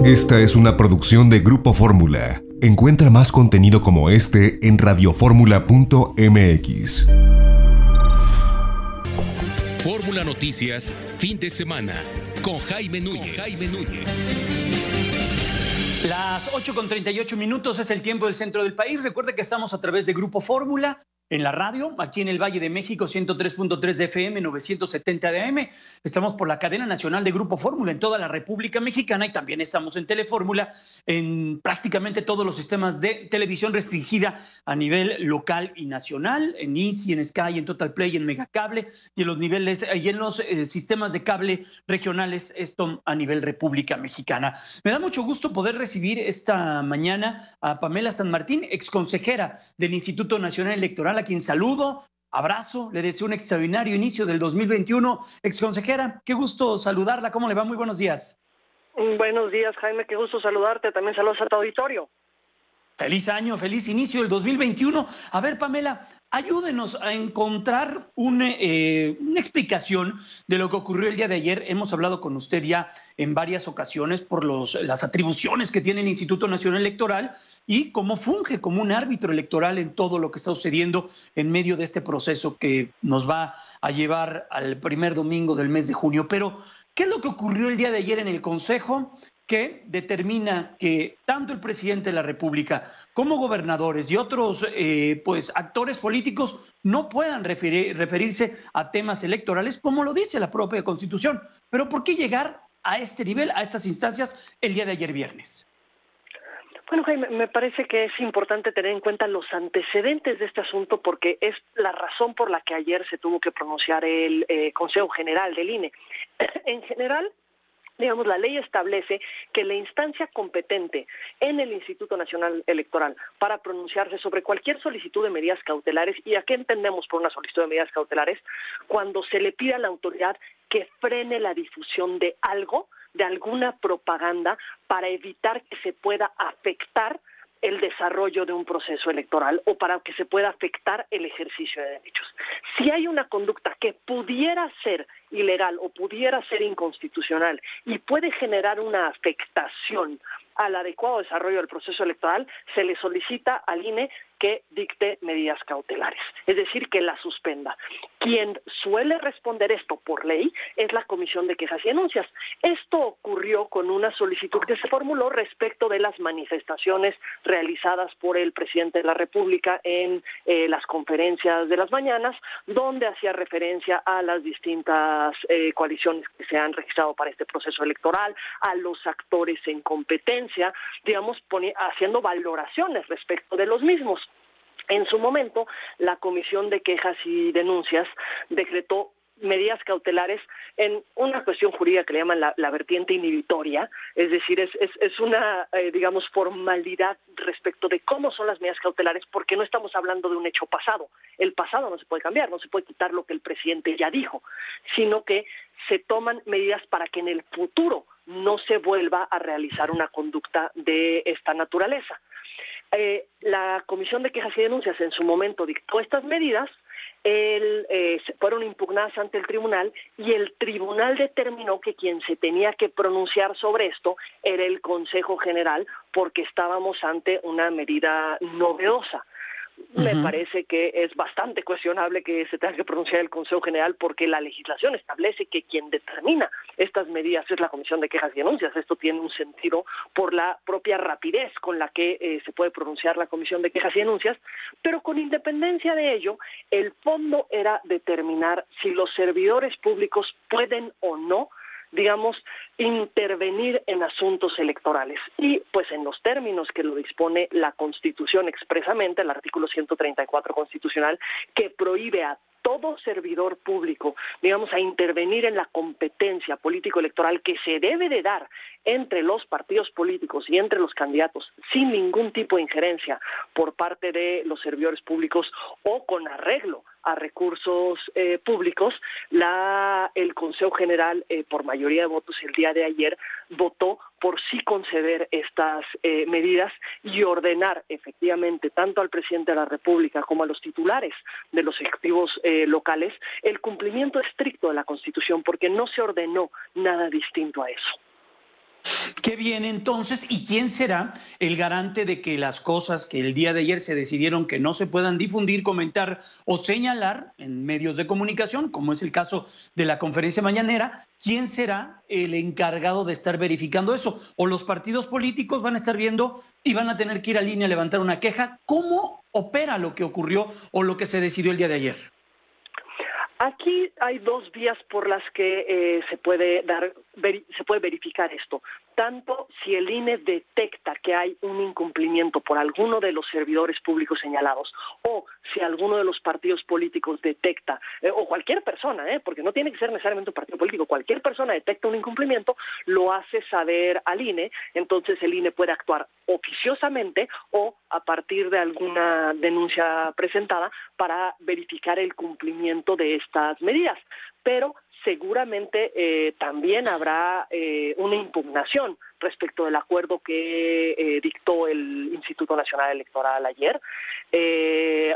Esta es una producción de Grupo Fórmula. Encuentra más contenido como este en radioformula.mx. Fórmula Noticias, fin de semana, con Jaime Núñez. Las 8:38 es el tiempo del centro del país. Recuerde que estamos a través de Grupo Fórmula en la radio, aquí en el Valle de México, 103.3 de FM, 970 de AM. Estamos por la cadena nacional de Grupo Fórmula en toda la República Mexicana y también estamos en Telefórmula en prácticamente todos los sistemas de televisión restringida a nivel local y nacional, en Easy, en Sky, en Total Play, en Megacable y en los niveles y en los sistemas de cable regionales, esto a nivel República Mexicana. Me da mucho gusto poder recibir esta mañana a Pamela San Martín, exconsejera del Instituto Nacional Electoral, a quien saludo, abrazo, le deseo un extraordinario inicio del 2021. Exconsejera, qué gusto saludarla, ¿cómo le va? Muy buenos días. Buenos días, Jaime, qué gusto saludarte, también saludos a tu auditorio. Feliz año, feliz inicio del 2021. A ver, Pamela, ayúdenos a encontrar una explicación de lo que ocurrió el día de ayer. Hemos hablado con usted ya en varias ocasiones por las atribuciones que tiene el Instituto Nacional Electoral y cómo funge como un árbitro electoral en todo lo que está sucediendo en medio de este proceso que nos va a llevar al primer domingo del mes de junio. Pero, ¿qué es lo que ocurrió el día de ayer en el Consejo que determina que tanto el presidente de la República como gobernadores y otros actores políticos no puedan referirse a temas electorales como lo dice la propia Constitución? Pero ¿por qué llegar a este nivel, a estas instancias el día de ayer viernes? Bueno, Jaime, me parece que es importante tener en cuenta los antecedentes de este asunto porque es la razón por la que ayer se tuvo que pronunciar el Consejo General del INE. En general, digamos, la ley establece que la instancia competente en el Instituto Nacional Electoral para pronunciarse sobre cualquier solicitud de medidas cautelares, ¿y a qué entendemos por una solicitud de medidas cautelares? Cuando se le pide a la autoridad que frene la difusión de algo, de alguna propaganda, para evitar que se pueda afectar el desarrollo de un proceso electoral o para que se pueda afectar el ejercicio de derechos. Si hay una conducta que pudiera ser ilegal o pudiera ser inconstitucional y puede generar una afectación al adecuado desarrollo del proceso electoral, se le solicita al INE que dicte medidas cautelares, es decir, que la suspenda. Quien suele responder esto por ley es la Comisión de Quejas y Denuncias. Esto ocurrió con una solicitud que se formuló respecto de las manifestaciones realizadas por el presidente de la República en las conferencias de las mañanas, donde hacía referencia a las distintas coaliciones que se han registrado para este proceso electoral, a los actores en competencia, digamos, haciendo valoraciones respecto de los mismos. En su momento, la Comisión de Quejas y Denuncias decretó medidas cautelares en una cuestión jurídica que le llaman la vertiente inhibitoria, es decir, es una, digamos, formalidad respecto de cómo son las medidas cautelares, porque no estamos hablando de un hecho pasado. El pasado no se puede cambiar, no se puede quitar lo que el presidente ya dijo, sino que se toman medidas para que en el futuro no se vuelva a realizar una conducta de esta naturaleza. La Comisión de Quejas y Denuncias en su momento dictó estas medidas, fueron impugnadas ante el tribunal y el tribunal determinó que quien se tenía que pronunciar sobre esto era el Consejo General porque estábamos ante una medida novedosa. Me parece que es bastante cuestionable que se tenga que pronunciar el Consejo General porque la legislación establece que quien determina estas medidas es la Comisión de Quejas y Denuncias. Esto tiene un sentido por la propia rapidez con la que se puede pronunciar la Comisión de Quejas y Denuncias, pero con independencia de ello, el fondo era determinar si los servidores públicos pueden o no, digamos, intervenir en asuntos electorales. Y pues en los términos que lo dispone la Constitución expresamente, el artículo 134 constitucional, que prohíbe a todo servidor público, digamos, a intervenir en la competencia político-electoral que se debe de dar entre los partidos políticos y entre los candidatos sin ningún tipo de injerencia por parte de los servidores públicos o con arreglo a recursos públicos, el Consejo General, por mayoría de votos el día de ayer, votó por sí conceder estas medidas y ordenar efectivamente tanto al presidente de la República como a los titulares de los ejecutivos locales el cumplimiento estricto de la Constitución, porque no se ordenó nada distinto a eso. ¿Qué viene entonces y quién será el garante de que las cosas que el día de ayer se decidieron que no se puedan difundir, comentar o señalar en medios de comunicación, como es el caso de la conferencia mañanera, quién será el encargado de estar verificando eso? ¿O los partidos políticos van a estar viendo y van a tener que ir al INE a levantar una queja? ¿Cómo opera lo que ocurrió o lo que se decidió el día de ayer? Aquí hay dos vías por las que se puede verificar esto. Tanto si el INE detecta que hay un incumplimiento por alguno de los servidores públicos señalados, o si alguno de los partidos políticos detecta, o cualquier persona, porque no tiene que ser necesariamente un partido político, cualquier persona detecta un incumplimiento, lo hace saber al INE, entonces el INE puede actuar oficiosamente o a partir de alguna denuncia presentada para verificar el cumplimiento de estas medidas. Pero seguramente también habrá una impugnación respecto del acuerdo que dictó el Instituto Nacional Electoral ayer.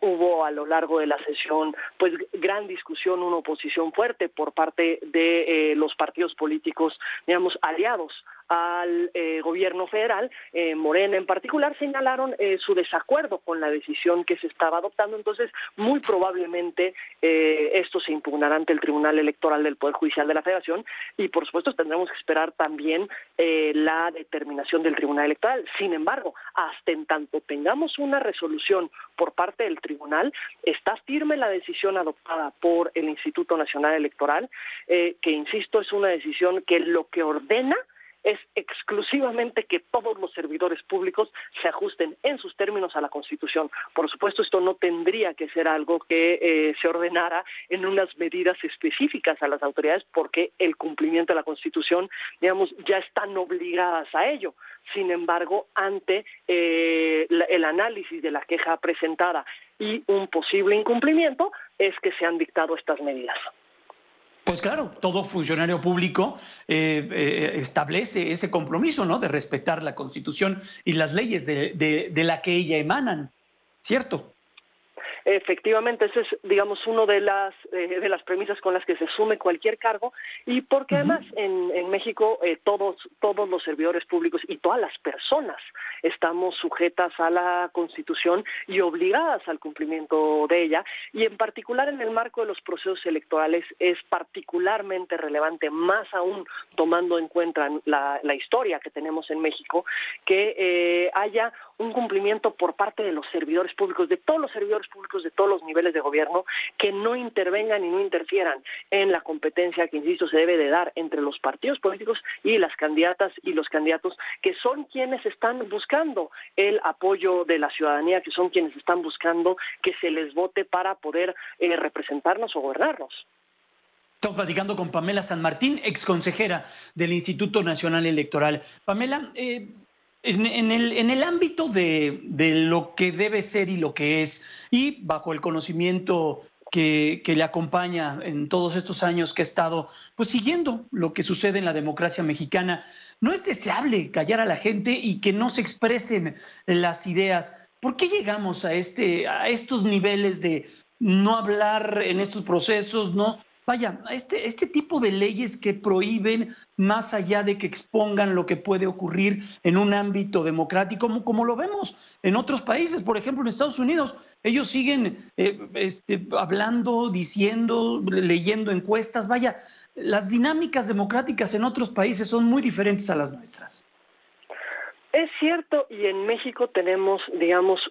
Hubo a lo largo de la sesión pues gran discusión, una oposición fuerte por parte de los partidos políticos, digamos, aliados al gobierno federal. Morena en particular señalaron su desacuerdo con la decisión que se estaba adoptando. Entonces, muy probablemente esto se impugnará ante el Tribunal Electoral del Poder Judicial de la Federación y, por supuesto, tendremos que esperar también la determinación del Tribunal Electoral. Sin embargo, hasta en tanto tengamos una resolución por parte del tribunal, está firme la decisión adoptada por el Instituto Nacional Electoral, que, insisto, es una decisión que lo que ordena es exclusivamente que todos los servidores públicos se ajusten en sus términos a la Constitución. Por supuesto, esto no tendría que ser algo que se ordenara en unas medidas específicas a las autoridades, porque el cumplimiento de la Constitución, digamos, ya están obligadas a ello. Sin embargo, ante el análisis de la queja presentada y un posible incumplimiento, es que se han dictado estas medidas. Pues claro, todo funcionario público establece ese compromiso, ¿no?, de respetar la Constitución y las leyes de la que ella emanan, ¿cierto? Efectivamente, ese es, digamos, uno de las premisas con las que se asume cualquier cargo, y porque además en México todos los servidores públicos y todas las personas estamos sujetas a la Constitución y obligadas al cumplimiento de ella, y en particular en el marco de los procesos electorales es particularmente relevante, más aún tomando en cuenta la historia que tenemos en México, que haya un cumplimiento por parte de los servidores públicos, de todos los servidores públicos de todos los niveles de gobierno, que no intervengan y no interfieran en la competencia que, insisto, se debe de dar entre los partidos políticos y las candidatas y los candidatos, que son quienes están buscando el apoyo de la ciudadanía, que son quienes están buscando que se les vote para poder representarnos o gobernarnos. Estamos platicando con Pamela San Martín, exconsejera del Instituto Nacional Electoral. Pamela, en el ámbito de lo que debe ser y lo que es, y bajo el conocimiento que le acompaña en todos estos años que ha estado pues siguiendo lo que sucede en la democracia mexicana, ¿no es deseable callar a la gente y que no se expresen las ideas? ¿Por qué llegamos a estos niveles de no hablar en estos procesos, no? Vaya, este tipo de leyes que prohíben, más allá de que expongan lo que puede ocurrir en un ámbito democrático, como lo vemos en otros países, por ejemplo en Estados Unidos, ellos siguen hablando, diciendo, leyendo encuestas. Vaya, las dinámicas democráticas en otros países son muy diferentes a las nuestras. Es cierto, y en México tenemos, digamos,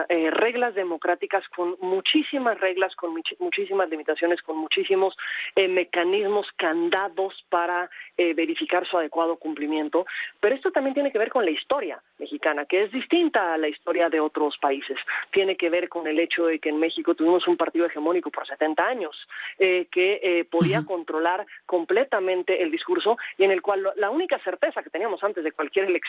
reglas democráticas con muchísimas reglas, con muchísimas limitaciones, con muchísimos mecanismos, candados para verificar su adecuado cumplimiento. Pero esto también tiene que ver con la historia mexicana, que es distinta a la historia de otros países. Tiene que ver con el hecho de que en México tuvimos un partido hegemónico por 70 años, que podía controlar completamente el discurso, y en el cual la única certeza que teníamos antes de cualquier elección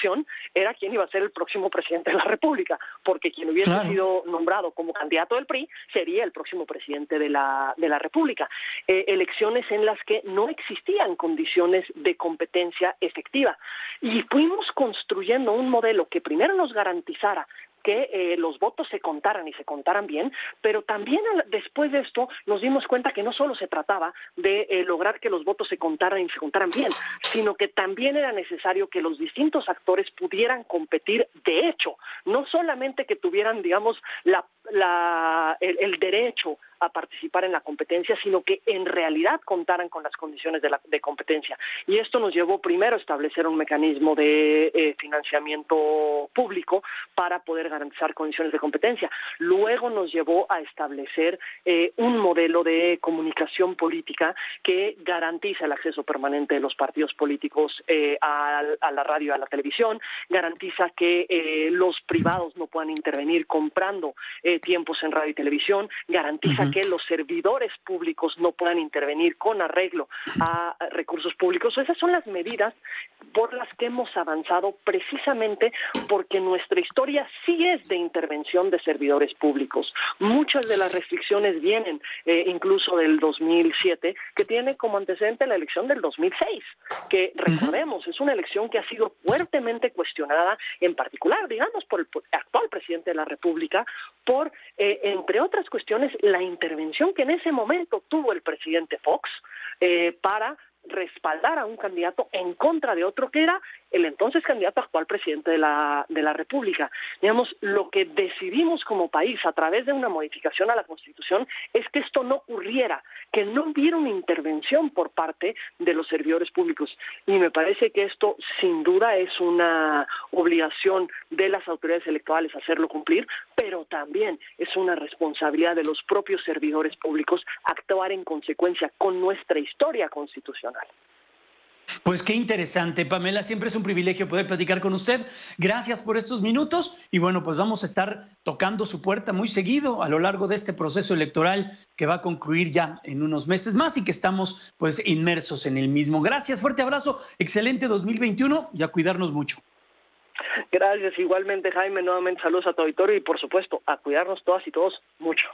era quién iba a ser el próximo presidente de la República, porque quien hubiese sido nombrado como candidato del PRI sería el próximo presidente de la República. Elecciones en las que no existían condiciones de competencia efectiva, y fuimos construyendo un modelo que primero nos garantizara que los votos se contaran y se contaran bien, pero también después de esto nos dimos cuenta que no solo se trataba de lograr que los votos se contaran y se contaran bien, sino que también era necesario que los distintos actores pudieran competir de hecho, no solamente que tuvieran, digamos, el derecho a participar en la competencia, sino que en realidad contaran con las condiciones de competencia. Y esto nos llevó primero a establecer un mecanismo de financiamiento público para poder garantizar condiciones de competencia. Luego nos llevó a establecer un modelo de comunicación política que garantiza el acceso permanente de los partidos políticos a la radio y a la televisión, garantiza que los privados no puedan intervenir comprando tiempos en radio y televisión, garantiza que los servidores públicos no puedan intervenir con arreglo a recursos públicos. Esas son las medidas por las que hemos avanzado precisamente porque nuestra historia sí es de intervención de servidores públicos. Muchas de las restricciones vienen incluso del 2007, que tiene como antecedente la elección del 2006, que recordemos, es una elección que ha sido fuertemente cuestionada, en particular, digamos, por el actual presidente de la República, por, entre otras cuestiones, la intervención que en ese momento tuvo el presidente Fox para respaldar a un candidato en contra de otro que era el entonces candidato actual presidente de la República. Digamos, lo que decidimos como país a través de una modificación a la Constitución es que esto no ocurriera, que no hubiera una intervención por parte de los servidores públicos. Y me parece que esto sin duda es una obligación de las autoridades electorales hacerlo cumplir, pero también es una responsabilidad de los propios servidores públicos actuar en consecuencia con nuestra historia constitucional. Pues qué interesante, Pamela, siempre es un privilegio poder platicar con usted. Gracias por estos minutos y bueno, pues vamos a estar tocando su puerta muy seguido a lo largo de este proceso electoral que va a concluir ya en unos meses más y que estamos pues inmersos en el mismo. Gracias, fuerte abrazo, excelente 2021 y a cuidarnos mucho. Gracias, igualmente Jaime, nuevamente saludos a tu auditorio y por supuesto a cuidarnos todas y todos mucho.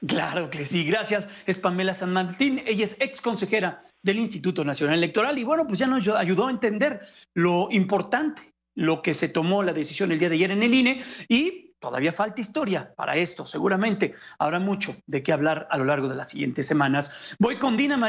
Claro que sí, gracias. Es Pamela San Martín, ella es ex consejera del Instituto Nacional Electoral y bueno, pues ya nos ayudó a entender lo importante, lo que se tomó la decisión el día de ayer en el INE y todavía falta historia para esto, seguramente habrá mucho de qué hablar a lo largo de las siguientes semanas. Voy con Dina María.